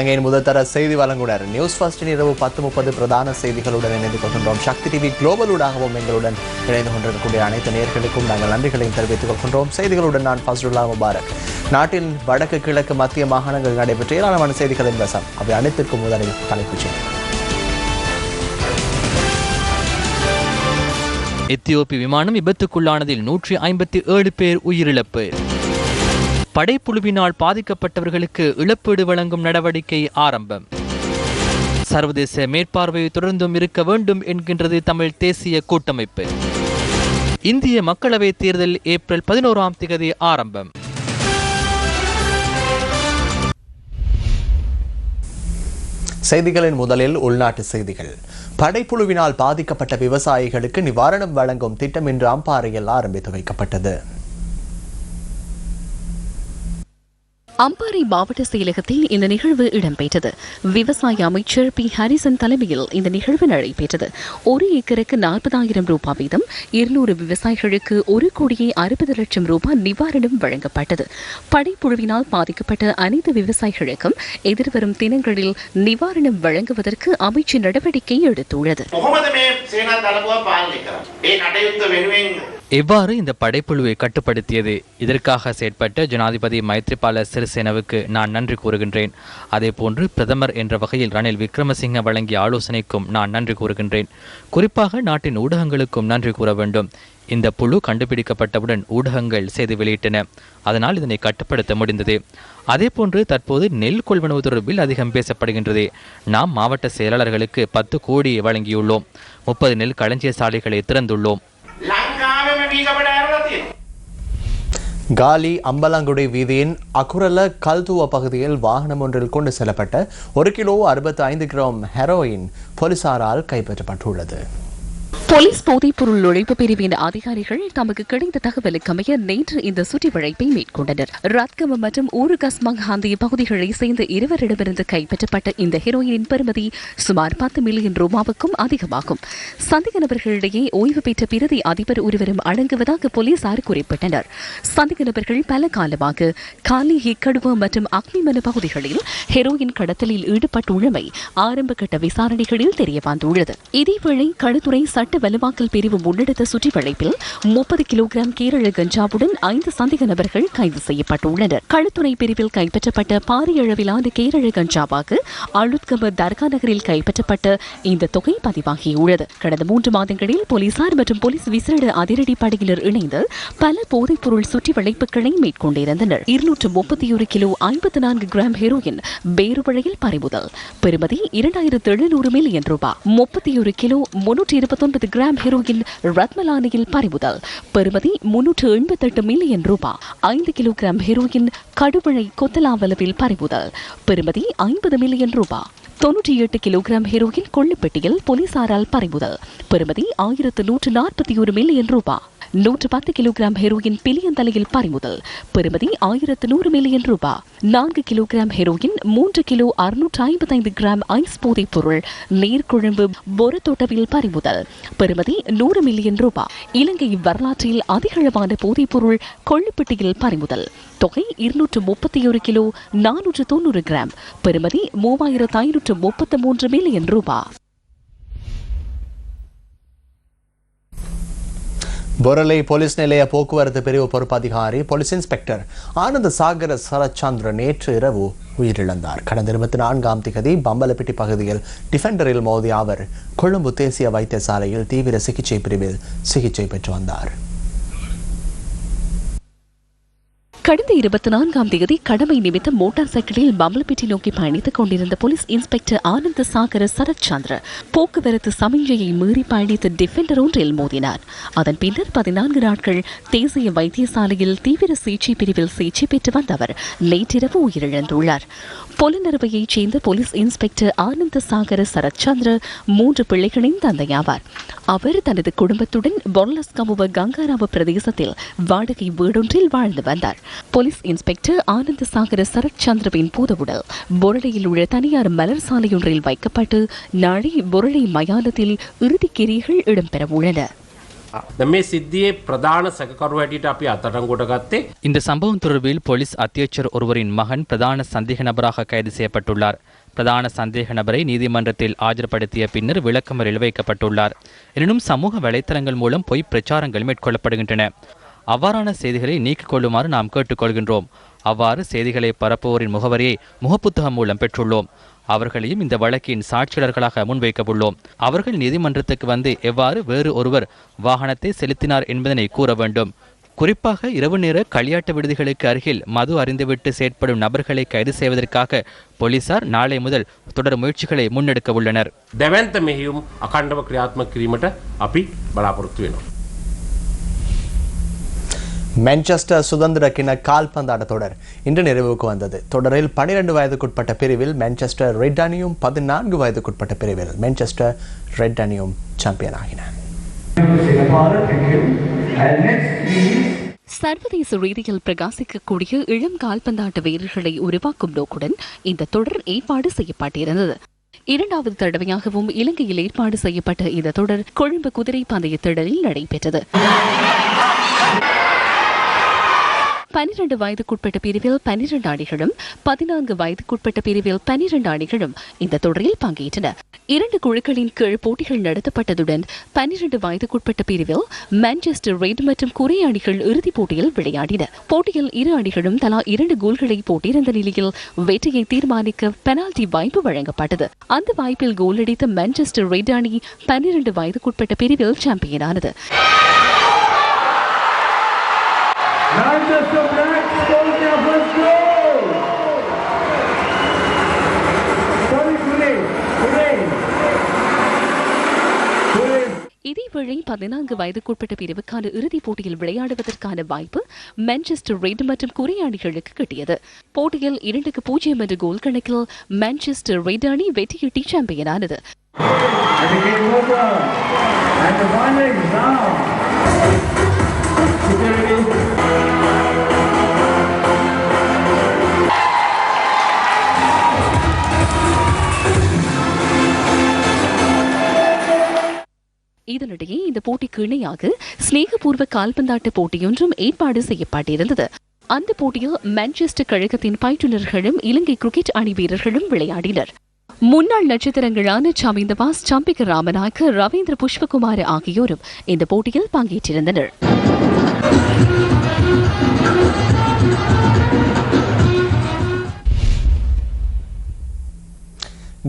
இலங்கையின் முதல்தர செய்தி வழங்குனர் நியூஸ் ஃபர்ஸ்டின் இரவு 10:30 பிரதான செய்திகளுடன் இணைந்து கொள்கின்றோம். சக்தி டிவி குளோபலூடாகவும் எங்களுடன் இணைந்து கொண்டிருக்கக்கூடிய அனைத்து நேயர்களுக்கும் நாங்கள் நன்றிகளையும் தெரிவித்துக் கொள்கின்றோம். செய்திகளுடன் நான் ஃபஸ்ருல்லா முபாரக். நாட்டின் வடக்கு கிழக்கு மத்திய மாகாணங்கள் நடைபெற்ற ஏராளமான செய்திகளின் வசம். அவை அனைத்திற்கும் முதலில் தலைப்புச் செய்திகள். எத்தியோப்பிய விமானம் விபத்துக்குள்ளானதில் 157 பேர் உயிரிழப்பு. படைப்புழுவினால் பாதிக்கப்பட்டவர்களுக்கு இழப்பீடு வழங்கும் நடவடிக்கை ஆரம்பம். சர்வதேச மேற்பார்வை தொடர்ந்தும் இருக்க வேண்டும் என்கின்றது தமிழ் தேசிய கூட்டமைப்பு. இந்திய மக்களவைத் தேர்தல் ஏப்ரல் 11 ஆரம்பம். செய்திகளின் முதலில் உள்நாட்டு செய்திகள். படைப்புழுவினால் பாதிக்கப்பட்ட விவசாயிகளுக்கு நிவாரணம் வழங்கும் திட்டம் இன்று அம்பாறையில் ஆரம்பித்து வைக்கப்பட்டது. அம்பாறை மாவட்ட செயலகத்தில் இந்த நிகழ்வு இடம்பெற்றது. விவசாய அமைச்சர் பி ஹரிசன் தலைமையில் இந்த நிகழ்வு நடைபெற்றது. 1 ஏக்கருக்கு 40,000 ரூபாய் வீதம் 200 விவசாயிகளுக்கு 1,60,00,000 ரூபாய் நிவாரணம் வழங்கப்பட்டது. படைப்புழுவினால் பாதிக்கப்பட்ட அனைத்து விவசாயிகளுக்கும் எதிர்வரும் தினங்களில் நிவாரணம் வழங்குவதற்கு அமைச்சு நடவடிக்கை எடுத்துள்ளது. எவ்வாறு இந்த படைப்புழுவை கட்டுப்படுத்தியது? இதற்காக செயற்பட்ட ஜனாதிபதி மைத்ரிபால சிறிசேனவுக்கு நான் நன்றி கூறுகின்றேன். அதேபோன்று பிரதமர் என்ற வகையில் ரணில் விக்ரமசிங்க வழங்கிய ஆலோசனைக்கும் நான் நன்றி கூறுகின்றேன். குறிப்பாக நாட்டின் ஊடகங்களுக்கும் நன்றி கூற வேண்டும். இந்த புழு கண்டுபிடிக்கப்பட்டவுடன் ஊடகங்கள் செய்தி வெளியிட்டன. அதனால் இதனை கட்டுப்படுத்த முடிந்தது. அதேபோன்று தற்போது நெல் கொள்வனவு தொடர்பில் அதிகம் பேசப்படுகின்றது. நாம் மாவட்ட செயலாளர்களுக்கு 10 கோடி வழங்கியுள்ளோம். 30 நெல் களஞ்சிய சாலைகளை திறந்துள்ளோம். காலி அம்பலாங்குடி வீதியின் அக்குரல கல்துவ பகுதியில் வாகனம் ஒன்றில் கொண்டு செல்லப்பட்ட 1 கிலோ 65 கிராம் ஹெரோயின் போலீசாரால் கைப்பற்றப்பட்டுள்ளது. போலீஸ் போதைப்பொருள் நுழைப்பு பிரிவின் அதிகாரிகள் தமக்கு கிடைத்த தகவலுக்கமைய நேற்று இந்த சுற்றிவளைப்பை மேற்கொண்டனர். ரத்கம மற்றும் ஊருகஸ்மங் ஆகிய பகுதிகளைச் சேர்ந்த இருவரிடமிருந்து கைப்பற்றப்பட்ட இந்த ஹெரோயினின் பெறுமதி சுமார் 10 மில்லியன் ரூபாவுக்கும் அதிகமாகும். சந்தேக நபர்களிடையே ஓய்வு பெற்ற பிரதி அதிபர் ஒருவரும் அடங்குவதாக போலீசார் குறிப்பிட்டனர். சந்தேக நபர்கள் பல காலமாக காலி ஹிக்கடுவ மற்றும் அக்னிமன பகுதிகளில் ஹெரோயின் கடத்தலில் ஈடுபட்டுள்ளமை ஆரம்ப கட்ட விசாரணைகளில் தெரியவந்துள்ளது. இதேவேளை களுத்துறை சட்ட வலுவாக்கல் பிரிவு முன்னெடுத்த சுற்றிவளைப்பில் 30 கிலோகிராம் கேரள கஞ்சாவுடன் 5 சந்தேக நபர்கள் கைது செய்யப்பட்டுள்ளனர். களுத்துறை பிரிவில் கைப்பற்றப்பட்ட பாரிய அளவிலான கேரள கஞ்சாவாக அழுத்கம தர்கா நகரில் கைப்பற்றப்பட்ட இந்த தொகை பதிவாகியுள்ளது. கடந்த 3 மாதங்களில் போலீசார் மற்றும் போலீஸ் விசேட அதிரடி படையினர் இணைந்து பல போதைப்பொருள் சுற்றிவளைப்புகளை மேற்கொண்டிருந்தனர். 231 கிலோ 54 கிராம் ஹெரோயின் பேருவளையில் பறிமுதல். பெறுமதி 2,700 மில்லியன் ரூபாய். 31 கிலோ 329 கிராம் ஹெரோயின் ரத்மலானியில் பறிமுதல். பெறுமதி 388 மில்லியன் ரூபாய். 5 கிலோகிராம் ஹெரோயின் கடுவழை கொத்தலாவலவில் பறிமுதல். பெறுமதி 50 மில்லியன் ரூபாய். 98 கிலோகிராம் ஹெரோயின் கொள்ளுப்பெட்டியில் போலீசாரால் பறிமுதல். பெறுமதி 1,141 மில்லியன் ரூபாய். 110 கிலோகிராம் ஹெரோயின் பிலியந்தலையில் பறிமுதல். பெறுமதி 1,100 மில்லியன் ரூபாய். 4 kilogram heroin 3 kilo 655 gram ice போதைப் பொருள் நீர்க்குழம்பு பொரத்தோட்டவில் பறிமுதல். பெறுமதி 100 மில்லியன் ரூபாய். இலங்கை வரலாற்றில் அதிகளவான போதைப் பொருள் கொள்ளுப்பட்டியில் பறிமுதல். தொகை 231 கிலோ 490 கிராம். பெறுமதி 3,533 மில்லியன் ரூபாய். பொரலை போலீஸ் நிலைய போக்குவரத்து பிரிவு பொறுப்பு அதிகாரி போலீஸ் இன்ஸ்பெக்டர் ஆனந்த சாகர சரச்சந்திர நேற்று இரவு உயிரிழந்தார். கடந்த 24 பம்பலப்பிட்டி பகுதியில் டிஃபெண்டரில் மோதிய அவர் கொழும்பு தேசிய வைத்தியசாலையில் தீவிர சிகிச்சை பிரிவில் சிகிச்சை பெற்று வந்தார். கடந்த 24 கடமை நிமித்தம் மோட்டார் சைக்கிளில் பம்பலப்பிட்டி நோக்கி பயணித்துக் கொண்டிருந்த போலீஸ் இன்ஸ்பெக்டர் ஆனந்த சாகர சரத்சந்திர போக்குவரத்து சமிஞ்சையை மீறி பயணித்த டிஃபெண்டர் ஒன்றில் மோதினார். அதன் பின்னர் 14 நாட்கள் தேசிய வைத்தியசாலையில் தீவிர சிகிச்சை பிரிவில் சிகிச்சை பெற்று வந்த அவர் நேற்றிரவு உயிரிழந்துள்ளார். பொலனறுவையைச் சேர்ந்த போலீஸ் இன்ஸ்பெக்டர் ஆனந்த சாகர சரத்சந்திர 3 பிள்ளைகளின் தந்தையாவார். அவர் தனது குடும்பத்துடன் பொர்லஸ்கமுவ கங்காராம பிரதேசத்தில் வாடகை வீடொன்றில் வாழ்ந்து வந்தார். போலீஸ் இன்ஸ்பெக்டர் ஆனந்த சாகர சரத்சந்திரவின் பூதவுடல் பொருளையில் உள்ள தனியார் மலர் சாலையொன்றில் வைக்கப்பட்டு நாளை பொருளை மயானத்தில் இறுதிக்கிரியைகள் இடம்பெறவுள்ளன. මේ සිද්ධියේ ප්‍රධාන සැකකරු හැටියට අපි අත්අඩංගුවට ගත්තේ. இந்த சம்பவம் தொடர்பில் போலீஸ் அத்தியட்சர் ஒருவரின் மகன் பிரதான சந்தேக நபராக கைது செய்யப்பட்டுள்ளார். பிரதான சந்தேக நபரை நீதிமன்றத்தில் ஆஜர்படுத்திய பின்னர் விளக்கமறியல் வைக்கப்பட்டுள்ளார். எனினும் சமூக வலைத்தளங்கள் மூலம் பொய் பிரச்சாரங்கள் மேற்கொள்ளப்படுகின்றன. அவ்வாறான செய்திகளை நீக்கிக் கொள்ளுமாறு நாம் கேட்டுக்கொள்கின்றோம். அவ்வாறு செய்திகளை பரப்புவோரின் முகவரியை முகப்புத்தகம் மூலம் பெற்றுள்ளோம். அவர்களையும் இந்த வழக்கின் சாட்சியாளர்களாக முன்வைக்கவுள்ளோம். அவர்கள் நீதிமன்றத்துக்கு வந்து எவ்வாறு வேறு ஒருவர் வாகனத்தை செலுத்தினார் என்பதனை கூற வேண்டும். குறிப்பாக இரவு நேர களியாட்டு விடுதிகளுக்கு அருகில் மது அறிந்துவிட்டு செயற்படும் நபர்களை கைது செய்வதற்காக போலீசார் நாளை முதல் தொடர் முயற்சிகளை முன்னெடுக்க உள்ளனர். දැවැන්ත මෙහෙයුම් අඛණ්ඩව ක්‍රියාත්මක කිරීමට අපි බලාපොරොත්තු වෙනවා. மான்செஸ்டர் சுதந்திர கிண கால்பந்தாட்ட தொடர் இன்று நிறைவுக்கு வந்தது. தொடரில் 12 வயதுக்குட்பட்ட பிரிவில் மான்செஸ்டர் ரெட் அணியும் 14 வயதுக்குட்பட்ட பிரிவில் மான்செஸ்டர் ரெட் அணியும் சாம்பியன் ஆகின. சர்வதேச ரீதியில் பிரகாசிக்கக்கூடிய இளம் கால்பந்தாட்ட வீரர்களை உருவாக்கும் நோக்குடன் இந்த தொடர் ஏற்பாடு செய்யப்பட்டிருந்தது. இரண்டாவது தடவையாகவும் இலங்கையில் ஏற்பாடு செய்யப்பட்ட இந்த தொடர் கொழும்பு குதிரை பந்தய திடலில் நடைபெற்றது. 12 வயதுக்குட்பட்ட பிரிவில் 12 அணிகளும் 14 வயதுக்குட்பட்ட பிரிவில் 12 அணிகளும் இந்த தொடரில் பங்கேற்றன. 2 குழுக்களின் கீழ் போட்டிகள் நடத்தப்பட்டதுடன் 12 வயதுக்குட்பட்ட பிரிவில் மான்செஸ்டர் ரெட் மற்றும் குரே அணிகள் இறுதிப் போட்டியில் விளையாடின. போட்டியில் இரு அணிகளும் தலா 2 கோல்களை போட்டிருந்த நிலையில் வெற்றியை தீர்மானிக்க பெனால்டி வாய்ப்பு வழங்கப்பட்டது. அந்த வாய்ப்பில் கோல் அடித்த மான்செஸ்டர் ரெட் அணி 12 வயதுக்குட்பட்ட பிரிவில் சாம்பியனானது. Manchester Black scores their first goal. Sorry, Kure. இதேவேளை 14 வயதுக்குட்பட்ட பிரிவுக்கான இறுதிப் போட்டியில் விளையாடுவதற்கான வாய்ப்பு மான்செஸ்டர் ரெட் மற்றும் குரே அணிகளுக்கு கிட்டியது. போட்டியில் 2-0 என்ற கோல் கணக்கில் மான்செஸ்டர் ரெட் அணி வெற்றியீட்டி சாம்பியனானது. இதனிடையே இந்த போட்டிக்கு இணையாக ஸ்நேகபூர்வ கால்பந்தாட்ட போட்டியொன்றும் ஏற்பாடு செய்யப்பட்டிருந்தது. அந்த போட்டியில் மான்செஸ்டர் கழகத்தின் பயிற்றுநர்களும் இலங்கை கிரிக்கெட் அணி வீரர்களும் விளையாடினர். முன்னாள் நட்சத்திரங்களான சமிந்தவாஸ், சம்பிக்க ராமநாயக்க, ரவீந்திர புஷ்பகுமார் ஆகியோரும் இந்த போட்டியில் பங்கேற்றிருந்தனர்.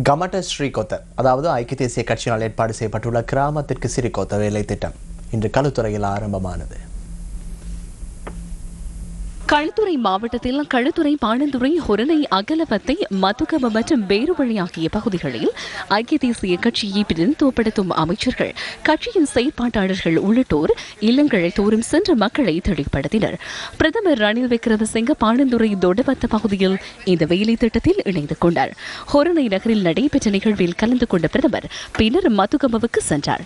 கமட்ட ஸ்ரீகொத்த, அதாவது ஐக்கிய தேசிய கட்சியினால் ஏற்பாடு செய்யப்பட்டுள்ள கிராமத்திற்கு சிறிகொத்த வேலை திட்டம் இன்று களுத்துறையில் ஆரம்பமானது. களுத்துறை மாவட்டத்தில் களுத்துறை, பாணந்துறை, ஹொரணை, அகலவத்தை, மதுகம மற்றும் பேருவழி ஆகிய பகுதிகளில் ஐக்கிய தேசிய கட்சியை பிரதிநிதித்துவப்படுத்தும் அமைச்சர்கள், கட்சியின் செயற்பாட்டாளர்கள் உள்ளிட்டோர் இல்லங்களை தோறும் சென்ற மக்களை தெளிவுபடுத்தினர். பிரதமர் ரணில் விக்ரமசிங்க பாணந்துறை தொடவத்த பகுதியில் இந்த வேலை திட்டத்தில் இணைந்து கொண்டார். ஹொரணை நகரில் நடைபெற்ற நிகழ்வில் கலந்து கொண்ட பிரதமர் பின்னர் மதுகமவுக்கு சென்றார்.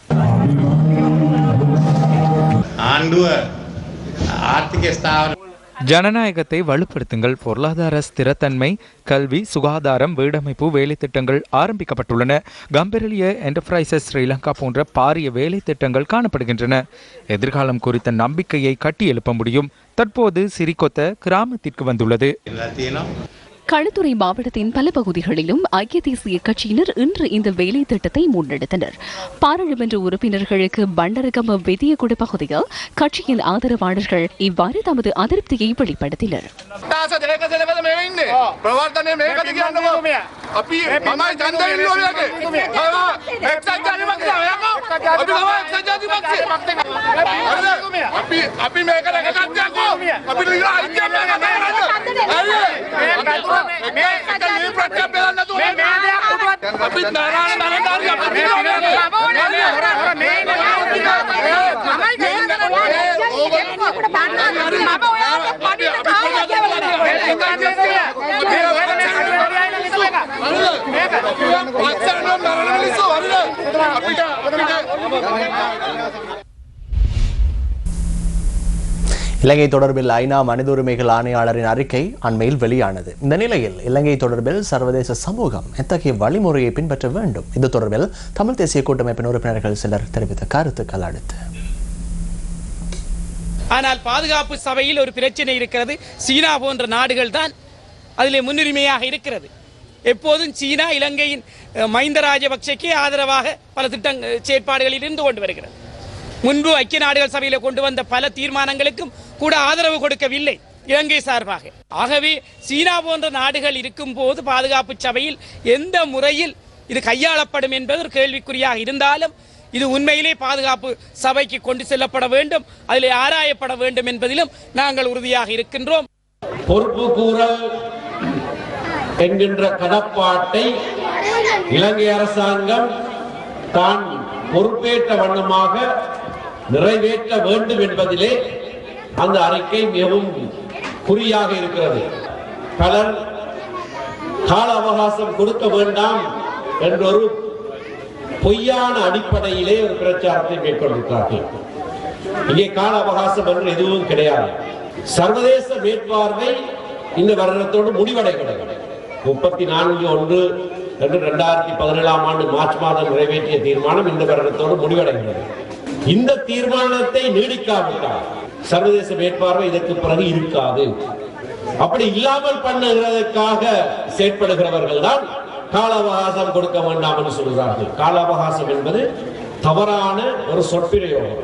ஜனநாயகத்தை வலுப்படுத்துங்கள், பொருளாதார ஸ்திரத்தன்மை, கல்வி, சுகாதாரம், வீடமைப்பு வேலை திட்டங்கள் ஆரம்பிக்கப்பட்டுள்ளன. கம்பெரலிய என்டர்பிரைசஸ் ஸ்ரீலங்கா போன்ற பாரிய வேலை திட்டங்கள் காணப்படுகின்றன. எதிர்காலம் குறித்த நம்பிக்கையை கட்டியெழுப்ப முடியும். தற்போது சிறிகொத்த கிராமத்திற்கு வந்துள்ளது. களுத்துறை மாவட்டத்தின் பல பகுதிகளிலும் ஐக்கிய தேசிய கட்சியினர் இன்று இந்த வேலை திட்டத்தை முன்னெடுத்தனர். பாராளுமன்ற உறுப்பினர்களுக்கு பண்டரகம வெதியகுட பகுதியில் கட்சியின் ஆதரவாளர்கள் இவ்வாறு தமது அதிருப்தியை வெளிப்படுத்தினர். இலங்கை தொடர்பில் ஐநா மனித உரிமைகள் ஆணையாளரின் அறிக்கை அண்மையில் வெளியானது. இந்த நிலையில் இலங்கை தொடர்பில் சர்வதேச சமூகம் எத்தகைய வழிமுறையை பின்பற்ற வேண்டும், இது தொடர்பில் தமிழ் தேசிய கூட்டமைப்பின் உறுப்பினர்கள் சிலர் தெரிவித்த கருத்துக்கள் அடுத்து. ஆனால் பாதுகாப்பு சபையில் ஒரு பிரச்சனை இருக்கிறது. சீனா போன்ற நாடுகள் தான் அதிலே முன்னுரிமையாக இருக்கிறது. எப்போதும் சீனா இலங்கையின் மஹிந்த ராஜபக்சேக்கு ஆதரவாக பல செயற்பாடுகளில் இருந்து கொண்டு வருகிறது. முன்பு ஐக்கிய நாடுகள் சபையில் கொண்டு வந்த பல தீர்மானங்களுக்கும் கூட ஆதரவு கொடுக்கவில்லை இலங்கை சார்பாக. ஆகவே சீனா போன்ற நாடுகள் இருக்கும் போது பாதுகாப்பு சபையில் எந்த முறையில் இது கையாளப்படும் என்பது ஒரு கேள்விக்குறியாக இருந்தாலும் இது உண்மையிலே பாதுகாப்பு சபைக்கு கொண்டு செல்லப்பட வேண்டும், அதிலே ஆராயப்பட வேண்டும் என்பதிலும் நாங்கள் உறுதியாக இருக்கின்றோம். பொறுப்பு கூறல் என்கின்ற கடப்பாட்டை இலங்கை அரசாங்கம் தான் பொறுப்பேற்ற வண்ணமாக நிறைவேற்ற வேண்டும் என்பதிலே அந்த அறிக்கை மிகவும் குறியாக இருக்கிறது. பலர் கால அவகாசம் கொடுக்க வேண்டாம் என்றொரு பொய்யான அடிப்படையிலே ஒரு பிரச்சாரத்தை மேற்கொண்டிருக்கிறார்கள். இங்கே கால அவகாசம் என்று எதுவும் கிடையாது. சர்வதேச மேற்பார்வை இந்த வருடத்தோடு முடிவடைகிறது. 34/1 என்று 2017 ஆண்டு மார்ச் மாதம் நிறைவேற்றிய தீர்மானம் இந்த வருடத்தோடு முடிவடைகிறது. இந்த தீர்மானத்தை நீடிக்காவிட்டால் சர்வதேச மேற்பார்வை இதற்கு பிறகு இருக்காது. அப்படி இல்லாமல் பண்ணுகிறதற்காக செயற்படுகிறவர்கள் தான் கால அவகாசம் கொடுக்க வேண்டாம் என்று சொல்கிறார்கள். கால அவகாசம் என்பது தவறான ஒரு சொற்பிரயோகம்.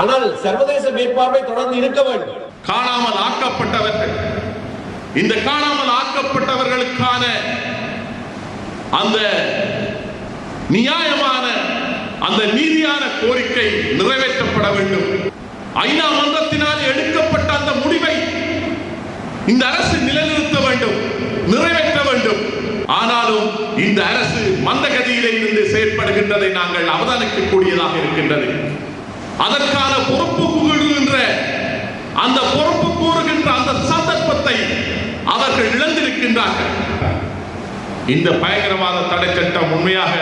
ஆனால் சர்வதேச மேற்பார்வை தொடர்ந்து இருக்க வேண்டும். காணாமல் ஆக்கப்பட்டவர்கள், இந்த காணாமல் ஆக்கப்பட்டவர்களுக்கான அந்த நியாயமான அந்த நீதியான கோரிக்கை நிறைவேற்றப்பட வேண்டும். ஐநா மன்றத்தினால் எடுக்கப்பட்ட அந்த முடிவை இந்த அரசு நிலைநிறுத்த வேண்டும், நிறைவேற்ற வேண்டும். ஆனாலும் இந்த அரசு மந்தகதியிலே இருந்து செயற்படுகின்றதை நாங்கள் அவதானிக்கக்கூடியதாக இருக்கின்றது. அதற்கான பொறுப்பு கூறுகின்ற அந்த பொறுப்பு கூறுகின்ற அந்த சந்தர்ப்பத்தை அவர்கள் இழந்திருக்கின்றார்கள். இந்த பயங்கரவாத தடை சட்டம் உண்மையாக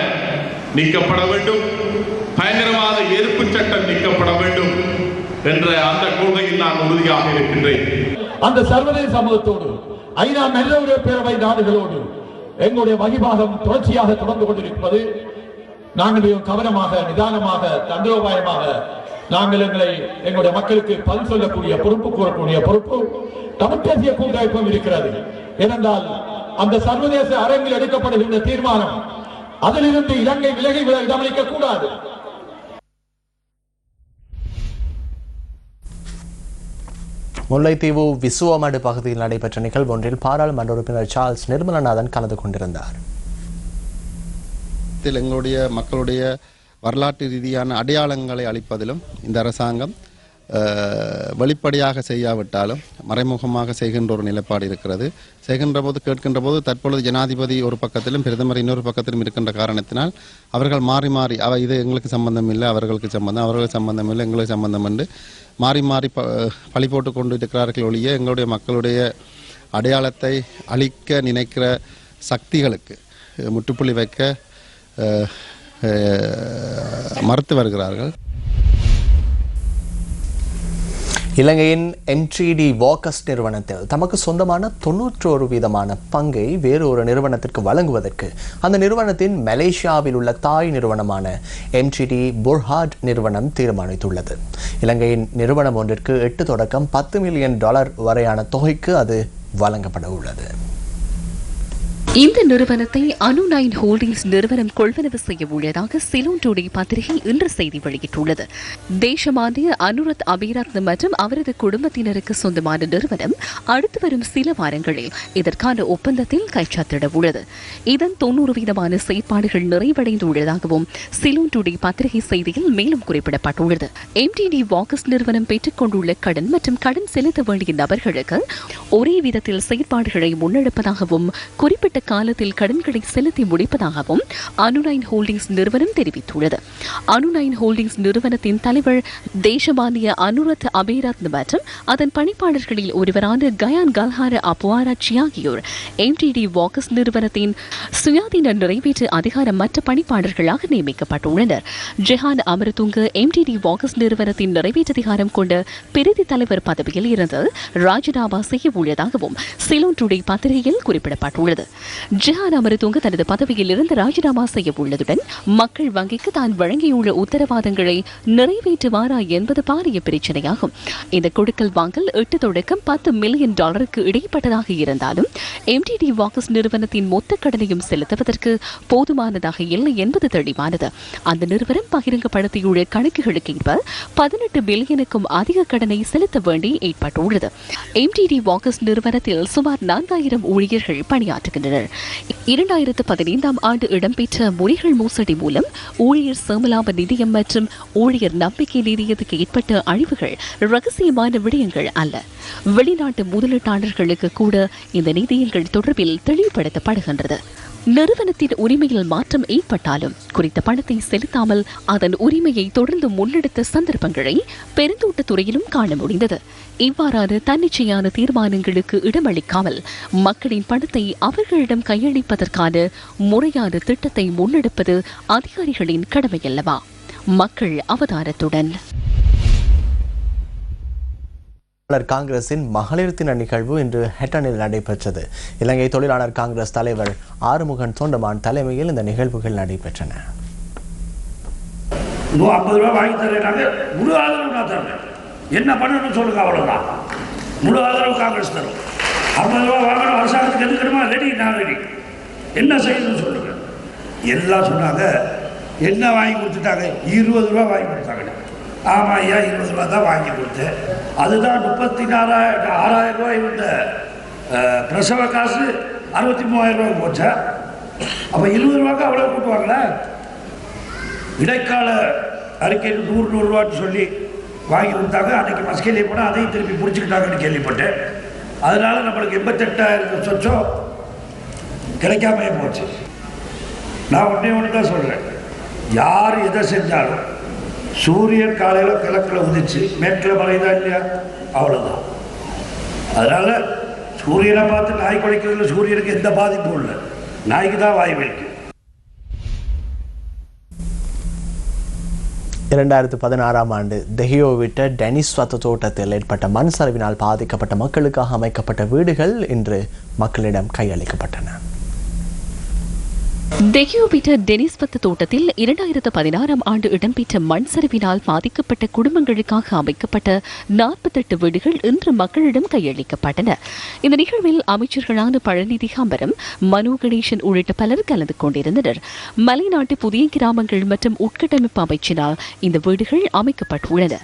நீக்கப்பட வேண்டும், பயங்கரவாத எதிர்ப்பு சட்டம் நீக்கப்பட வேண்டும் என்ற அந்த கொள்கையில் நான் உறுதியாக இருக்கின்றேன். அந்த சர்வதேச சமூகத்தோடு ஐநா மெல்ல பேரவை நாடுகளோடு எங்களுடைய வகிபாகம் தொடர்ச்சியாக தொடர்ந்து கொண்டிருப்பது நாங்கள் கவனமாக, நிதானமாக, தந்திரோபாயமாக நாங்கள் எங்களுடைய மக்களுக்கு பதில் சொல்லக்கூடிய பொறுப்பு கூறக்கூடிய பொறுப்பு தமிழ் தேசிய கூட்டமைப்பும் இருக்கிறது. ஏனென்றால் அந்த சர்வதேச அரங்கில் எடுக்கப்படுகின்ற தீர்மானம் அதிலிருந்து இலங்கை விலகி இடமளிக்க கூடாது. முல்லைத்தீவு விசுவமடு பகுதியில் நடைபெற்ற நிகழ்வு ஒன்றில் பாராளுமன்ற உறுப்பினர் சார்ல்ஸ் நிர்மலநாதன் கலந்து கொண்டிருந்தார். எங்களுடைய மக்களுடைய வரலாற்று ரீதியான அடையாளங்களை அளிப்பதிலும் இந்த அரசாங்கம் வெளிப்படையாக செய்யாவிட்டாலும் மறைமுகமாக செய்கின்ற ஒரு நிலைப்பாடு இருக்கிறது. செய்கின்ற போது கேட்கின்ற போது தற்பொழுது ஜனாதிபதி ஒரு பக்கத்திலும் பிரதமர் இன்னொரு பக்கத்திலும் இருக்கின்ற காரணத்தினால் அவர்கள் மாறி மாறி இது எங்களுக்கு சம்பந்தம் இல்லை, அவர்களுக்கு சம்பந்தம், அவர்களுக்கு சம்பந்தம் இல்லை, எங்களுக்கு சம்பந்தம் என்று மாறி மாறி பழி போட்டு கொண்டு இருக்கிறார்கள் ஒழிய எங்களுடைய மக்களுடைய அடையாளத்தை அழிக்க நினைக்கிற சக்திகளுக்கு முற்றுப்புள்ளி வைக்க மறுத்து வருகிறார்கள். இலங்கையின் MTD வாக்கஸ் நிறுவனத்தில் தமக்கு சொந்தமான 91% பங்கை வேறு ஒரு நிறுவனத்திற்கு வழங்குவதற்கு அந்த நிறுவனத்தின் மலேசியாவில் உள்ள தாய் நிறுவனமான MTD புர்ஹாட் நிறுவனம் தீர்மானித்துள்ளது. இலங்கையின் நிறுவனம் ஒன்றிற்கு 8 தொடக்கம் $10 மில்லியன் வரையான தொகைக்கு அது வழங்கப்பட உள்ளது. இந்த நிறுவனத்தை அனு9 ஹோல்டிங்ஸ் நிறுவனம் கொள்வனவு செய்ய உள்ளதாக சிலோன் டுடே பத்திரிகை இன்று செய்தி வெளியிட்டுள்ளது. தேசமானிய அனுரத் அபிரத்ன மற்றும் அவரது குடும்பத்தினருக்கு சொந்தமான நிறுவனம் அடுத்து வரும் சில வாரங்களில் இதற்கான ஒப்பந்தத்தில் கைச்சாத்திட உள்ளது. இதன் 90% செயற்பாடுகள் நிறைவடைந்துள்ளதாகவும் சிலோன் டுடே பத்திரிகை செய்தியில் மேலும் குறிப்பிடப்பட்டுள்ளது. MTD வாக்கஸ் நிறுவனம் பெற்றுக் கொண்டுள்ள கடன் மற்றும் கடன் செலுத்த வேண்டிய நபர்களுக்கு ஒரே விதத்தில் செயற்பாடுகளை முன்னெடுப்பதாகவும் குறிப்பிட்ட காலத்தில் கடன்களை செலுத்தி முடிப்பதாகவும் அனு9 ஹோல்டிங்ஸ் நிறுவனம் தெரிவித்துள்ளது. அனு9 ஹோல்டிங்ஸ் நிறுவனத்தின் தலைவர் தேசபாந்திய அனுரத் அபிரத்ன மற்றும் அதன் பணிப்பாளர்களில் ஒருவரான கயான் கல்ஹார அப்புவாராட்சி ஆகியோர் MTD வாக்கஸ் நிறுவனத்தின் சுயாதீன நிறைவேற்று அதிகாரமற்ற பணிப்பாளர்களாக நியமிக்கப்பட்டுள்ளனர். ஜெஹான் அமரதுங்க MTD வாக்கஸ் நிறுவனத்தின் நிறைவேற்றதிகாரம் கொண்ட பிரதி தலைவர் பதவியில் இருந்து ராஜினாமா செய்ய உள்ளதாகவும் சிலோன் டுடே பத்திரிகையில் குறிப்பிடப்பட்டுள்ளது. ஜிஹான் அமரதுங்க தனது பதவியில் இருந்து ராஜினாமா செய்ய உள்ளதுடன் மக்கள் வங்கிக்கு தான் வழங்கியுள்ள உத்தரவாதங்களை நிறைவேற்றுவாரா என்பது பாரிய பிரச்சனையாகும். இந்த கொடுக்கல் வாங்கல் 8 தொடக்கம் $10 மில்லியன் இடைப்பட்டதாக இருந்தாலும் MTD வாக்கர்ஸ் நிறுவனத்தின் மொத்த கடனையும் செலுத்துவதற்கு போதுமானதாக இல்லை என்பது தெளிவானது. அந்த நிறுவனம் பகிரங்கப்படுத்தியுள்ள கணக்குகளுக்கு ஏற்ப 18 பில்லியனுக்கும் அதிக கடனை செலுத்த வேண்டி ஏற்பட்டுள்ளது. MTD வாக்கர்ஸ் நிறுவனத்தில் சுமார் 4000 ஊழியர்கள் பணியாற்றுகின்றனர். 2015ஆம் ஆண்டு இடம்பெற்ற முறைகள் மோசடி மூலம் ஊழியர் சேமலாப நிதியம் மற்றும் ஊழியர் நம்பிக்கை நிதியத்துக்கு ஏற்பட்ட அழிவுகள் ரகசியமான விடயங்கள் அல்ல. வெளிநாட்டு முதலீட்டாளர்களுக்கு கூட இந்த நிதியங்கள் தொடர்பில் தெளிவுபடுத்தப்படுகின்றது. நிறுவனத்தின் உரிமையில் மாற்றம் ஏற்பட்டாலும் குறித்த பணத்தை செலுத்தாமல் அதன் உரிமையை தொடர்ந்து முன்னெடுத்த சந்தர்ப்பங்களை பெருந்தோட்டத் துறையிலும் காண முடிந்தது. இவ்வாறான தன்னிச்சையான தீர்மானங்களுக்கு இடமளிக்காமல் மக்களின் பணத்தை அவர்களிடம் கையளிப்பதற்கான முறையான திட்டத்தை முன்னெடுப்பது அதிகாரிகளின் கடமையல்லவா? மக்கள் அவதாரத்துடன். காங்கிரசின் மகளிர் தின நிகழ்வு இன்று ஹெட்டனில் நடைபெற்றது. இலங்கை தொழிலாளர் காங்கிரஸ் தலைவர் ஆறுமுகன் தொண்டமான் தலைமையில் இந்த நிகழ்வுகள் நடைபெற்றன. 50 ரூபாய் வாங்கி தரேனாங்க, முழு ஆதரவு நான் தரேன், என்ன பண்ணணும்னு சொல்லுங்க, அவ்வளோதான். முழு ஆதரவு காங்கிரஸ் தரும். 50 ரூபாய் வாங்கணும், அரசாங்கத்துக்கு எதுக்கணுமா, ரெடி, நான் ரெடி, என்ன செய்யணும்னு சொல்லுங்க. எல்லாம் சொன்னாங்க. என்ன வாங்கி கொடுத்துட்டாங்க? 20 ரூபா வாங்கி கொடுத்தாங்க. ஆமாம் ஐயா, 20 ரூபா தான் வாங்கி கொடுத்தேன். அதுதான் 64,000 ரூபாய் இருந்த பிரசவ காசு 63,000 ரூபாய் போச்சா? அப்போ 20 ரூபாய்க்கு அவ்வளோ கூட்டுவாங்களே. இடைக்கால அறிக்கை 100 ரூபான்னு சொல்லி வாங்கி கொடுத்தாங்க. அன்றைக்கி மஸ்கேலியே போனால் அதையும் திருப்பி பிடிச்சிக்கிட்டாங்கன்னு கேள்விப்பட்டேன். அதனால் நம்மளுக்கு 88,000 சொச்சம் கிடைக்காமே போச்சு. நான் ஒன்று தான் சொல்கிறேன், யார் எதை செஞ்சாலும் சூரியன் காலையில் கிழக்கில் உதிச்சு மேற்கில் மறைதான் இல்லையா, அவ்வளோதான். அதனால் சூரியனை பார்த்து நாய் குலைக்கிறதுல சூரியனுக்கு எந்த பாதிப்பும் இல்லை, நாய்க்கு தான் வாய் வைக்கும். 2016ஆம் ஆண்டு தெஹியோவிட்ட டெனிஸ் வத்த தோட்டத்தில் ஏற்பட்ட மண் சரிவினால் பாதிக்கப்பட்ட மக்களுக்காக அமைக்கப்பட்ட வீடுகள் இன்று மக்களிடம் கையளிக்கப்பட்டன. தெஹியோவிட்ட டெனிஸ் வத்த தோட்டத்தில் 2016ஆம் ஆண்டு இடம்பெற்ற மண் சரிவினால் பாதிக்கப்பட்ட குடும்பங்களுக்காக அமைக்கப்பட்ட 48 வீடுகள் இன்று மக்களிடம் கையளிக்கப்பட்டன. இந்த நிகழ்வில் அமைச்சர்களான பழனிதி ஹம்பரம், மனோ கணேசன் உள்ளிட்ட பலர் கலந்து கொண்டிருந்தனர். மலைநாட்டு புதிய கிராமங்கள் மற்றும் உட்கட்டமைப்பு அமைச்சினால் இந்த வீடுகள் அமைக்கப்பட்டுள்ளன.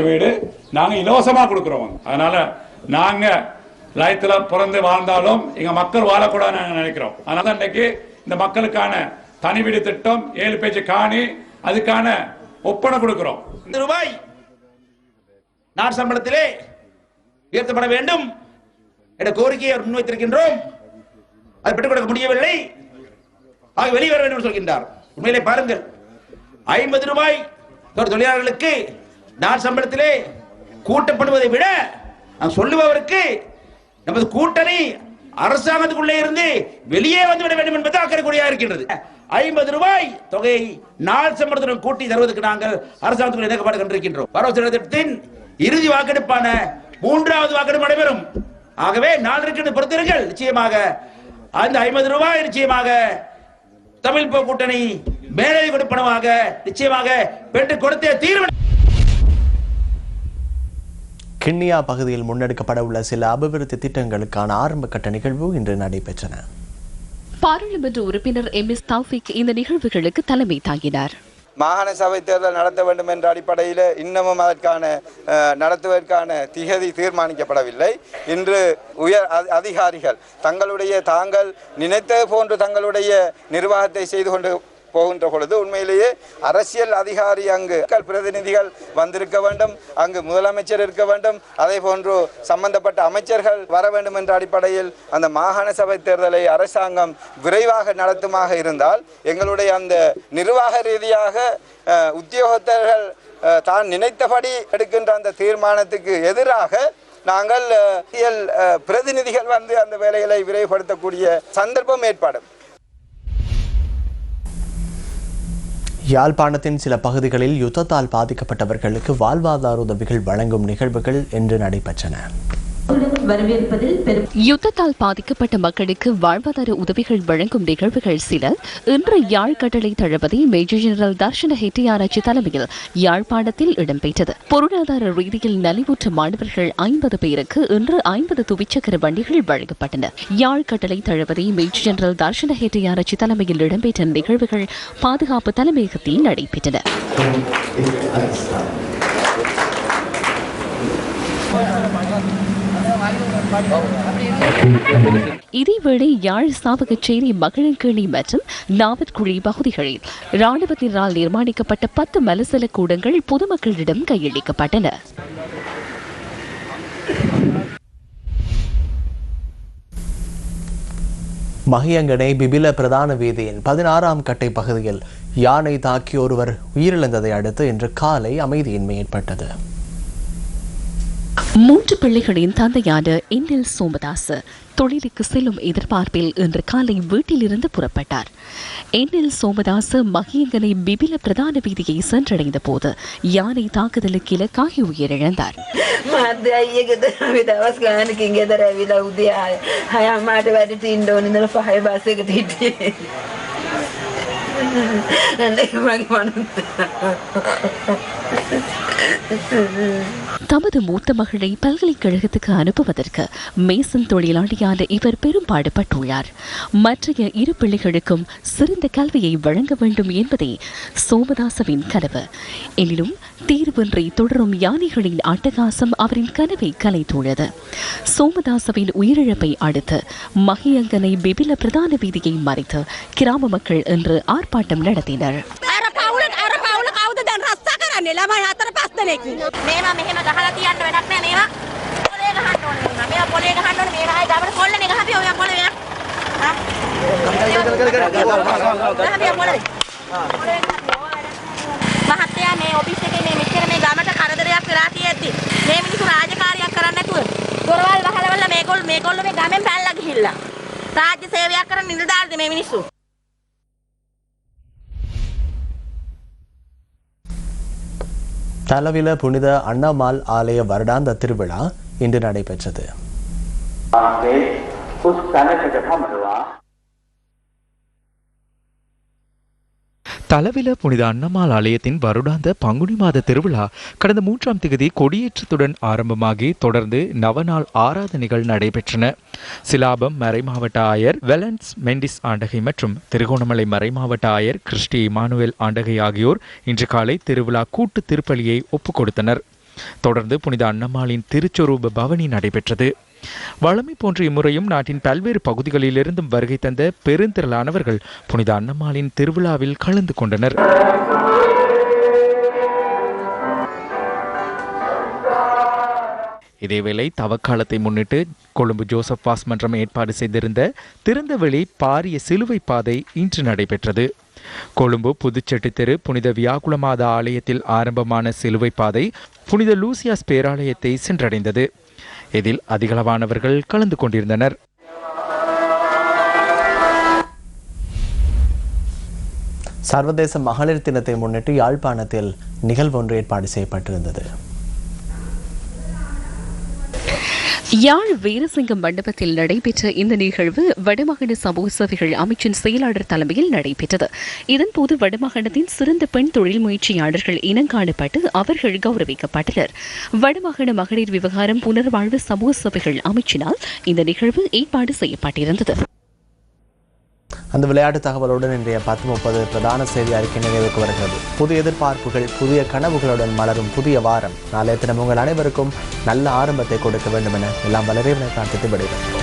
வீடு நாங்க இலவசமா கொடுக்கிறோம். அதனால நாங்க லயத்துல பிறந்து வாழ்ந்தாலும் எங்க மக்கள் வாழக்கூடாதுன்னு நினைக்கிறோம். அதனால இன்னைக்கு இந்த மக்களுக்கான தனி வீடு திட்டம் 7 பேஜ் காணி, அதுக்கான ஒப்பனை கொடுக்கிறோம். ரூபாய் நாள் சம்பளத்திலே உயர்த்தப்பட வேண்டும் என்ற கோரிக்கையை முன்வைத்திருக்கின்றோம். அதை பெற்றுக் கொடுக்க முடியவில்லை, ஆக வெளிவர வேண்டும் சொல்கின்றார். உண்மையிலே பாருங்கள், 50 ரூபாய் தொழிலாளர்களுக்கு நாள் சம்பளத்திலே கூட்டப்படுவதை விட சொல்லுபவருக்கு நமது கூட்டணி அரசாங்கத்துக்குள்ளே இருந்து வெளியே வந்துவிட வேண்டும் என்பது அக்கறைக்குறியா இருக்கின்றது. 50 ரூபாய் தொகையை நாள் சம்பளத்துடன் கூட்டி தருவதற்கு நாங்கள் அரசாங்கத்துக்குள் இணக்கப்பாடு கண்டிருக்கின்றோம். வரவு திட்டத்தின் இறுதி வாக்கெடுப்பான 3வது வாக்கெடுப்பு நடைபெறும். ஆகவே நாள் இருக்கிறது பொறுத்திருங்கள். நிச்சயமாக அந்த 50 ரூபாய் நிச்சயமாக தமிழ் கூட்டணி மேலே கொடுப்பனமாக நிச்சயமாக பெற்றுக் கொடுத்தே தீர்வு. கிண்ணியா பகுதியில் முன்னெடுக்கப்பட உள்ள சில அபிவிருத்தி திட்டங்களுக்கான ஆரம்ப கட்ட நிகழ்வு இன்று நடைபெற்றன. பாராளுமன்ற உறுப்பினர் MS தௌஃபிக் இந்த நிகழ்வுகளுக்கு தலைமை தாங்கினார். மாகாண சபை தேர்தல் நடத்த வேண்டும் என்ற அடிப்படையில் இன்னமும் அதற்கான நடத்துவதற்கான திகதி தீர்மானிக்கப்படவில்லை. இன்று உயர் அதிகாரிகள் தாங்கள் நினைத்தது போன்று தங்களுடைய நிர்வாகத்தை செய்து கொண்டு போகின்ற பொழுது உண்மையிலேயே அரசியல் அதிகாரி அங்கு பிரதிநிதிகள் வந்திருக்க வேண்டும், அங்கு முதலமைச்சர் இருக்க வேண்டும், அதே போன்று சம்பந்தப்பட்ட அமைச்சர்கள் வர வேண்டும் என்ற அடிப்படையில் அந்த மாகாண சபை தேர்தலை அரசாங்கம் விரைவாக நடத்துமாக இருந்தால் எங்களுடைய அந்த நிர்வாக ரீதியாக உத்தியோகத்தர்கள் தான் நினைத்தபடி எடுக்கின்ற அந்த தீர்மானத்துக்கு எதிராக நாங்கள் பிரதிநிதிகள் வந்து அந்த வேலைகளை விரைவுபடுத்தக்கூடிய சந்தர்ப்பம் ஏற்படும். யாழ்ப்பாணத்தின் சில பகுதிகளில் யுத்தத்தால் பாதிக்கப்பட்டவர்களுக்கு வாழ்வாதார உதவிகள் வழங்கும் நிகழ்வுகள் இன்று நடைபெற்றன. யுத்தத்தால் பாதிக்கப்பட்ட மக்களுக்கு வாழ்வாதார உதவிகள் வழங்கும் நிகழ்வுகள் சில இன்று யாழ் கட்டளை தளபதி மேஜர் ஜெனரல் தர்ஷன ஹெட்டியாராய்ச்சி தலைமையில் யாழ்ப்பாணத்தில் இடம்பெற்றது. பொருளாதார ரீதியில் நலிவுற்ற மாணவர்கள் 50 பேருக்கு இன்று 50 துவிச்சக்கர வண்டிகள் வழங்கப்பட்டன. யாழ் கட்டளை தளபதி மேஜர் ஜெனரல் தர்ஷன ஹெட்டியாராய்ச்சி தலைமையில் இடம்பெற்ற நிகழ்வுகள் பாதுகாப்பு தலைமையகத்தில் நடைபெற்றன. இதேவேளை யாழ் சாவகச்சேரி மகளன்கேணி மற்றும் நாவற்குழி பகுதிகளில் இராணுவத்தினரால் நிர்மாணிக்கப்பட்ட 10 மலசல கூடங்கள் பொதுமக்களிடம் கையளிக்கப்பட்டன. மகியங்கனை பிபில பிரதான வீதியின் 16ஆம் கட்டை பகுதியில் யானை தாக்கி ஒருவர் உயிரிழந்ததை அடுத்து இன்று காலை அமைதியின்மை ஏற்பட்டது. 3 பிள்ளைகளின் தந்தையான என்எல் சோமதாஸ் தொழிலுக்கு செல்லும் எதிர்பார்ப்பில் இன்று காலை வீட்டிலிருந்து புறப்பட்டார். என்எல் சோமதாஸ் மகியங்கனை பிபில பிரதான வீதியை சென்றடைந்த போது யானை தாக்குதலுக்கு இலக்காகி உயிரிழந்தார். தமது மூத்த மகளை பல்கலைக்கழகத்துக்கு அனுப்புவதற்கு மேசன் தொழிலாளியான இவர் பெரும்பாடுபட்டுள்ளார். மற்றைய 2 பிள்ளைகளுக்கும் சிறந்த கல்வியை வழங்க வேண்டும் என்பதே சோமதாசவின் கனவு. எனினும் தீர்வின்றி தொடரும் யானைகளின் அட்டகாசம் அவரின் கனவை கலைத்துள்ளது. சோமதாசவின் உயிரிழப்பை அடுத்து மகியங்கனை பிபில பிரதான வீதியை மறைத்து கிராம மக்கள் இன்று ஆர்ப்பாட்டம் நடத்தினர். ළමයි 4-5 දෙනෙක් මේවා මෙහෙම ගහලා තියන්න වැඩක් නෑ මේවා පොලේ ගහන්න ඕනේ මේවා පොලේ ගහන්න ඕනේ මේවා ආයි ගමන කොල්ලනේ ගහපිය ඔයා පොලේ හා මහත්තයා මේ ඔෆිස් එකේ මේ මෙච්චර මේ ගමට කරදරයක් වෙලා තියෙද්දි මේ මිනිස්සු රාජකාරියක් කරන්නේ නැතුව දොරවල් වහලවල මේගොල්ලෝ මේ ගමෙන් පැනලා ගිහිල්ලා රාජ්‍ය සේවයක් කරන නිලධාරීද මේ මිනිස්සු. தலவில புனித அண்ணாமால் ஆலய வருடாந்த திருவிழா இன்று நடைபெற்றது. தலவில புனித அண்ணமால் ஆலயத்தின் வருடாந்த பங்குனி மாத திருவிழா கடந்த 3ஆம் தேதி கொடியேற்றத்துடன் ஆரம்பமாகி தொடர்ந்து நவநாள் ஆராதனைகள் நடைபெற்றன. சிலாபம் மறைமாவட்ட ஆயர் வெலன்ஸ் மெண்டிஸ் ஆண்டகை மற்றும் திருகோணமலை மறைமாவட்ட ஆயர் கிறிஸ்டி இமானுவேல் ஆண்டகை ஆகியோர் இன்று காலை திருவிழா கூட்டு திருப்பலியை ஒப்புக் கொடுத்தனர். தொடர்ந்து புனித அண்ணமாலின் திருச்சொரூப பவனி நடைபெற்றது. வழமை போன்ற இம்முறையும் நாட்டின் பல்வேறு பகுதிகளிலிருந்தும் வருகை தந்த பெருந்திரளானவர்கள் புனித அண்ணமாலின் திருவிழாவில் கலந்து கொண்டனர். இதேவேளை தவக்காலத்தை முன்னிட்டு கொழும்பு ஜோசப் வாஸ் மன்றம் ஏற்பாடு செய்திருந்த திறந்தவெளி பாரிய சிலுவை பாதை இன்று நடைபெற்றது. கொழும்பு புதுச்செட்டி தெரு புனித வியாகுலமாத ஆலயத்தில் ஆரம்பமான சிலுவை பாதை புனித லூசியாஸ் பேராலயத்தை சென்றடைந்தது. இதில் அதிகளவானவர்கள் கலந்து கொண்டிருந்தனர். சர்வதேச மகளிர் தினத்தை முன்னிட்டு யாழ்ப்பாணத்தில் நிகழ்வு ஒன்று ஏற்பாடு செய்யப்பட்டிருந்தது. யாழ் வீரசிங்கம் மண்டபத்தில் நடைபெற்ற இந்த நிகழ்வு வடமாகாண சமூக சேவைகள் அமைச்சின் செயலாளர் தலைமையில் நடைபெற்றது. இதன்போது வடமாகாணத்தின் சிறந்த பெண் தொழில் முயற்சியாளர்கள் இனங்காணப்பட்டு அவர்கள் கௌரவிக்கப்பட்டனர். வடமாகாண மகளிர் விவகாரம் புனர்வாழ்வு சமூக சேவைகள் அமைச்சினால் இந்த நிகழ்வு ஏற்பாடு செய்யப்பட்டிருந்தது. அந்த விளையாட்டு தகவலுடன் இன்றைய 10:30 பிரதான செய்தி அறிக்கை நிறைவுக்கு வருகிறது. புதிய எதிர்பார்ப்புகள் புதிய கனவுகளுடன் மலரும் புதிய வாரம். நாளைய தினம் உங்கள் அனைவருக்கும் நல்ல ஆரம்பத்தை கொடுக்க வேண்டும் என எல்லாம் வளரேவனை பிரார்த்தித்து விடுகிறேன்.